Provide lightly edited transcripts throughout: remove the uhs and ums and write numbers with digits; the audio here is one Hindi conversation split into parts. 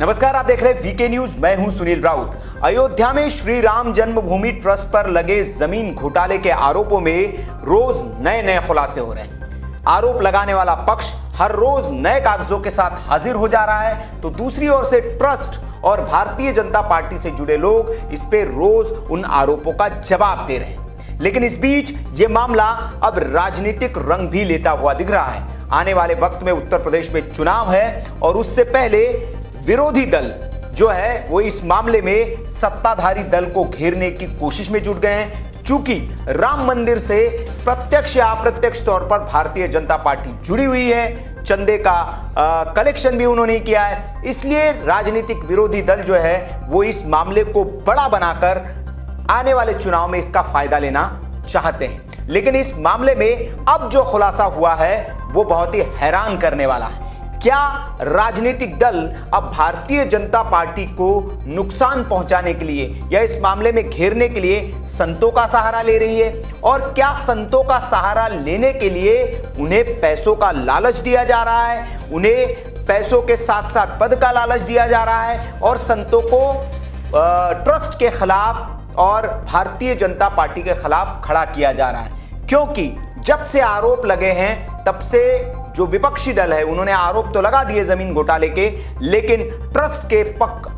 नमस्कार, आप देख रहे हैं वीके न्यूज। मैं हूं सुनील राउत। अयोध्या में श्री राम जन्मभूमि ट्रस्ट पर लगे जमीन घोटाले के आरोपों में रोज नए नए खुलासे हो रहे हैं। आरोप लगाने वाला पक्ष हर रोज नए कागजों के साथ हाजिर हो जा रहा है, तो दूसरी ओर से ट्रस्ट और भारतीय जनता पार्टी से जुड़े लोग इस पे रोज उन आरोपों का जवाब दे रहे हैं। लेकिन इस बीच ये मामला अब राजनीतिक रंग भी लेता हुआ दिख रहा है। आने वाले वक्त में उत्तर प्रदेश में चुनाव है और उससे पहले विरोधी दल जो है वो इस मामले में सत्ताधारी दल को घेरने की कोशिश में जुट गए हैं। चूंकि राम मंदिर से प्रत्यक्ष या अप्रत्यक्ष तौर पर भारतीय जनता पार्टी जुड़ी हुई है, चंदे का कलेक्शन भी उन्होंने किया है, इसलिए राजनीतिक विरोधी दल जो है वो इस मामले को बड़ा बनाकर आने वाले चुनाव में इसका फायदा लेना चाहते हैं। लेकिन इस मामले में अब जो खुलासा हुआ है वो बहुत ही हैरान करने वाला है। क्या राजनीतिक दल अब भारतीय जनता पार्टी को नुकसान पहुंचाने के लिए या इस मामले में घेरने के लिए संतों का सहारा ले रही है? और क्या संतों का सहारा लेने के लिए उन्हें पैसों का लालच दिया जा रहा है, उन्हें पैसों के साथ साथ पद का लालच दिया जा रहा है और संतों को ट्रस्ट के खिलाफ और भारतीय जनता पार्टी के खिलाफ खड़ा किया जा रहा है? क्योंकि जब से आरोप लगे हैं तब से जो विपक्षी दल है उन्होंने आरोप तो लगा दिए जमीन घोटाले के, लेकिन ट्रस्ट के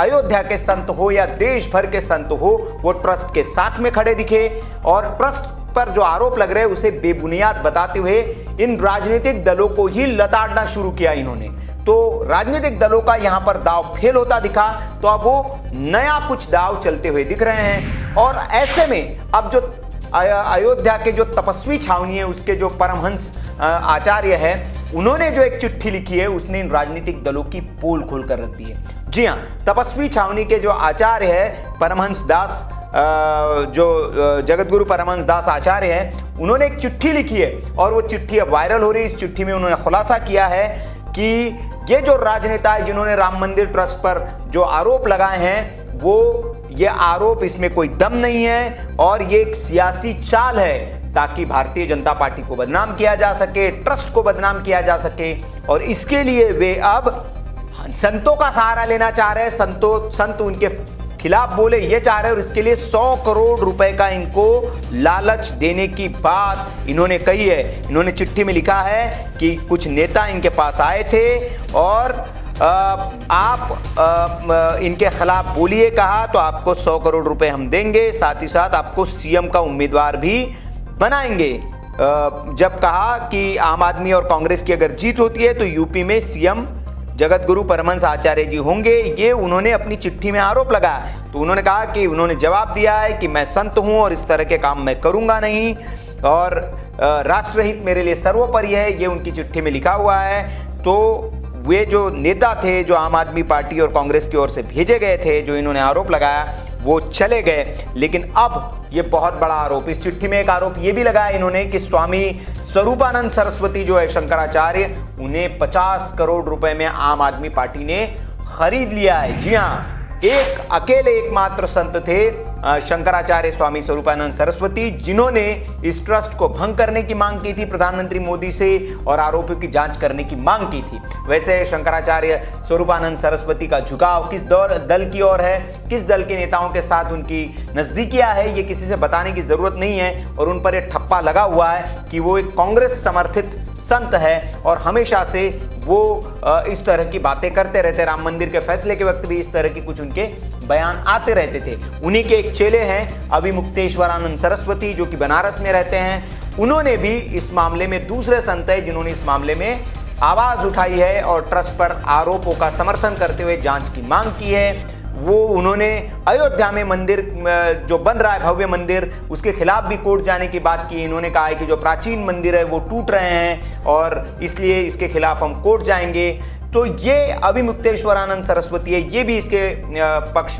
अयोध्या के संत हो या देश भर के संत हो, वो ट्रस्ट के साथ में खड़े दिखे और ट्रस्ट पर जो आरोप लग रहे हैं उसे बेबुनियाद बताते हुए इन राजनीतिक दलों को ही लताड़ना शुरू किया इन्होंने। तो राजनीतिक दलों का यहां पर दाव फेल होता दिखा, तो अब वो नया कुछ दाव चलते हुए दिख रहे हैं। और ऐसे में अब जो अयोध्या के जो तपस्वी छावनी है उसके जो परमहंस आचार्य है, उन्होंने जो एक चिट्ठी लिखी है उसने इन राजनीतिक दलों की पोल खोल कर रख दी है। जी हां, तपस्वी छावनी के जो आचार्य है परमहंस दास, जो जगत गुरु परमहंस दास आचार्य हैं, उन्होंने एक चिट्ठी लिखी है और वो चिट्ठी अब वायरल हो रही है। इस चिट्ठी में उन्होंने खुलासा किया है कि ये जो राजनेता है जिन्होंने राम मंदिर ट्रस्ट पर जो आरोप लगाए हैं वो ये आरोप इसमें कोई दम नहीं है और ये एक सियासी चाल है ताकि भारतीय जनता पार्टी को बदनाम किया जा सके, ट्रस्ट को बदनाम किया जा सके। और इसके लिए वे अब संतों का सहारा लेना चाह रहे हैं, संत उनके खिलाफ बोले ये चाह रहे हैं और इसके लिए 100 करोड़ रुपए का इनको लालच देने की बात इन्होंने कही है। इन्होंने चिट्ठी में लिखा है कि कुछ नेता इनके पास आए थे और आप इनके खिलाफ बोलिए कहा तो आपको 100 करोड़ रुपए हम देंगे, साथ ही साथ आपको सीएम का उम्मीदवार भी बनाएंगे। जब कहा कि आम आदमी और कांग्रेस की अगर जीत होती है तो यूपी में सीएम जगत गुरु परमहंस आचार्य जी होंगे, ये उन्होंने अपनी चिट्ठी में आरोप लगाया। तो उन्होंने कहा कि उन्होंने जवाब दिया है कि मैं संत हूं और इस तरह के काम मैं करूंगा नहीं और राष्ट्रहित मेरे लिए सर्वोपरि है, ये उनकी चिट्ठी में लिखा हुआ है। तो वे जो नेता थे जो आम आदमी पार्टी और कांग्रेस की ओर से भेजे गए थे, जो इन्होंने आरोप लगाया, वो चले गए। लेकिन अब ये बहुत बड़ा आरोप, इस चिट्ठी में एक आरोप ये भी लगाया इन्होंने कि स्वामी स्वरूपानंद सरस्वती जो है शंकराचार्य, उन्हें 50 करोड़ रुपए में आम आदमी पार्टी ने खरीद लिया है। जी हाँ, एक अकेले एकमात्र संत थे शंकराचार्य स्वामी स्वरूपानंद सरस्वती, जिन्होंने इस ट्रस्ट को भंग करने की मांग की थी प्रधानमंत्री मोदी से और आरोपों की जांच करने की मांग की थी। वैसे शंकराचार्य स्वरूपानंद सरस्वती का झुकाव किस दल की ओर है, किस दल के नेताओं के साथ उनकी नजदीकियां है, ये किसी से बताने की जरूरत नहीं है। और उन पर यह ठप्पा लगा हुआ है कि वो एक कांग्रेस समर्थित संत है और हमेशा से वो इस तरह की बातें करते रहते। राम मंदिर के फैसले के वक्त भी इस तरह के कुछ उनके बयान आते रहते थे। उन्हीं के एक चेले हैं अभिमुक्तेश्वरानंद सरस्वती, जो कि बनारस में रहते हैं। उन्होंने भी इस मामले में दूसरे संत है जिन्होंने इस मामले में आवाज उठाई है और ट्रस्ट पर आरोपों का समर्थन करते हुए जांच की मांग की है। वो उन्होंने अयोध्या में मंदिर जो बन रहा है भव्य मंदिर, उसके खिलाफ भी कोर्ट जाने की बात की। इन्होंने कहा है कि जो प्राचीन मंदिर है वो टूट रहे हैं और इसलिए इसके खिलाफ हम कोर्ट जाएंगे। तो ये अभिमुक्तेश्वरानंद सरस्वती है, ये भी इसके पक्ष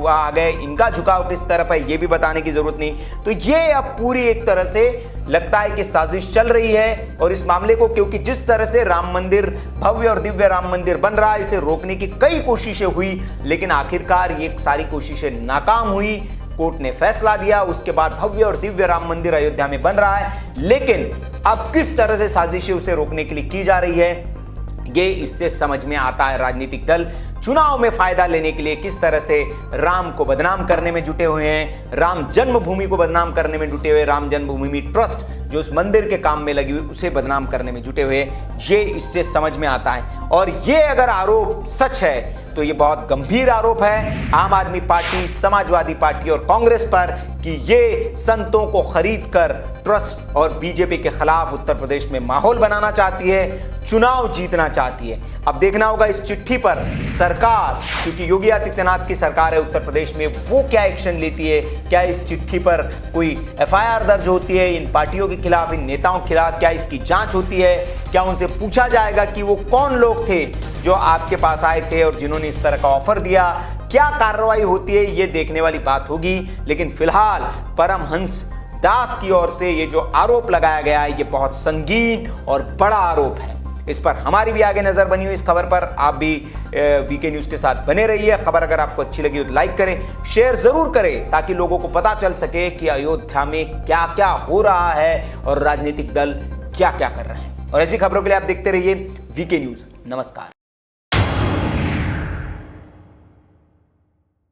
आ गए। इनका झुकाव किस तरफ है ये भी बताने की जरूरत नहीं। तो ये अब पूरी एक तरह से लगता है कि साजिश चल रही है और इस मामले को, क्योंकि जिस तरह से राम मंदिर, भव्य और दिव्य राम मंदिर बन रहा है, इसे रोकने की कई कोशिशें हुई, लेकिन आखिरकार ये सारी कोशिशें नाकाम हुई। कोर्ट ने फैसला दिया, उसके बाद भव्य और दिव्य राम मंदिर अयोध्या में बन रहा है। लेकिन अब किस तरह से साजिशें उसे रोकने के लिए की जा रही है, ये इससे समझ में आता है। राजनीतिक दल चुनाव में फायदा लेने के लिए किस तरह से राम को बदनाम करने में जुटे हुए हैं, राम जन्मभूमि को बदनाम करने में जुटे हुए, राम जन्मभूमि ट्रस्ट जो उस मंदिर के काम में लगी हुई उसे बदनाम करने में जुटे हुए, ये इससे समझ में आता है। और ये अगर आरोप सच है तो ये बहुत गंभीर आरोप है आम आदमी पार्टी, समाजवादी पार्टी और कांग्रेस पर कि ये संतों को खरीद कर ट्रस्ट और बीजेपी के खिलाफ उत्तर प्रदेश में माहौल बनाना चाहती है, चुनाव जीतना चाहती है। अब देखना होगा इस चिट्ठी पर सरकार, क्योंकि योगी आदित्यनाथ की सरकार है उत्तर प्रदेश में, वो क्या एक्शन लेती है। क्या इस चिट्ठी पर कोई एफआईआर दर्ज होती है इन पार्टियों के खिलाफ, इन नेताओं के खिलाफ? क्या इसकी जांच होती है? क्या उनसे पूछा जाएगा कि वो कौन लोग थे जो आपके पास आए थे और जिन्होंने इस तरह का ऑफर दिया? क्या कार्रवाई होती है, ये देखने वाली बात होगी। लेकिन फिलहाल परमहंस दास की ओर से ये जो आरोप लगाया गया है ये बहुत संगीन और बड़ा आरोप है। इस पर हमारी भी आगे नजर बनी हुई इस खबर पर। आप भी वीके न्यूज के साथ बने रहिए। खबर अगर आपको अच्छी लगी तो लाइक करें, शेयर जरूर करें ताकि लोगों को पता चल सके कि अयोध्या में क्या क्या हो रहा है और राजनीतिक दल क्या क्या कर रहे हैं। और ऐसी खबरों के लिए आप देखते रहिए वीके न्यूज। नमस्कार।